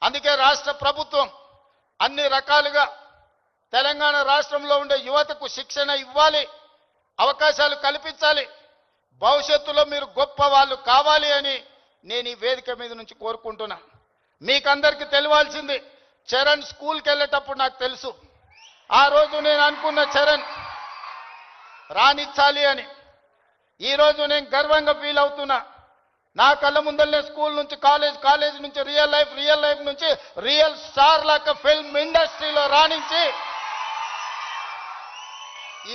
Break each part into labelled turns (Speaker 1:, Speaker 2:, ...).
Speaker 1: అందుకే రాష్ట్ర ప్రభుత్వం అన్ని రకాలుగా తెలంగాణ రాష్ట్రంలో ఉండే యువతకు శిక్షణ ఇవ్వాలి, అవకాశాలు కల్పించాలి, భవిష్యత్తులో మీరు గొప్ప వాళ్ళు కావాలి అని నేను ఈ వేదిక మీద నుంచి కోరుకుంటున్నా. మీకందరికీ తెలియాల్సింది, చరణ్ స్కూల్కి వెళ్ళేటప్పుడు నాకు తెలుసు, ఆ రోజు నేను అనుకున్న చరణ్ రాణించాలి అని. ఈరోజు నేను గర్వంగా ఫీల్ అవుతున్నా. నా కళ్ళ ముందరనే స్కూల్ నుంచి కాలేజ్ నుంచి రియల్ లైఫ్ నుంచి రియల్ స్టార్ లాగా ఫిల్మ్ ఇండస్ట్రీలో రాణించి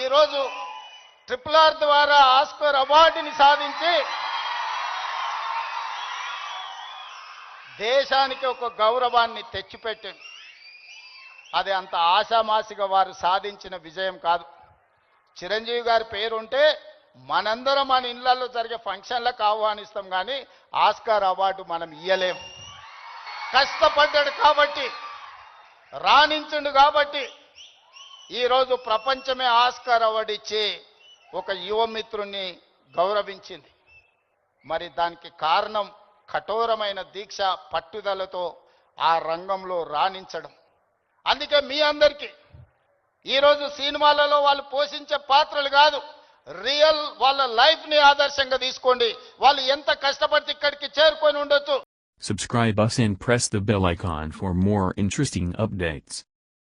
Speaker 1: ఈరోజు RRR ద్వారా ఆస్కార్ అవార్డుని సాధించి దేశానికి ఒక గౌరవాన్ని తెచ్చిపెట్టింది. అది అంత ఆశామాసిగా వారు సాధించిన విజయం కాదు. చిరంజీవి గారి పేరుంటే మనందరం మన ఇళ్లలో జరిగే ఫంక్షన్లకు ఆహ్వానిస్తాం, కానీ ఆస్కార్ అవార్డు మనం ఇయ్యలేం. కష్టపడ్డాడు కాబట్టి, రాణించుండు కాబట్టి ఈరోజు ప్రపంచమే ఆస్కార్ అవార్డు ఇచ్చి ఒక యువమిత్రుని గౌరవించింది. మరి దానికి కారణం కఠోరమైన దీక్ష, పట్టుదలతో ఆ రంగంలో రాణించడం. అందుకే మీ అందరికీ ఈరోజు సినిమాలలో వాళ్ళు పోషించే పాత్రలు కాదు, రియల్ వాళ్ళ లైఫ్ని ఆదర్శంగా తీసుకోండి. వాళ్ళు ఎంత కష్టపడితే ఇక్కడికి చేరుకొని ఉండొచ్చు.
Speaker 2: Subscribe us and press the bell icon for more interesting updates.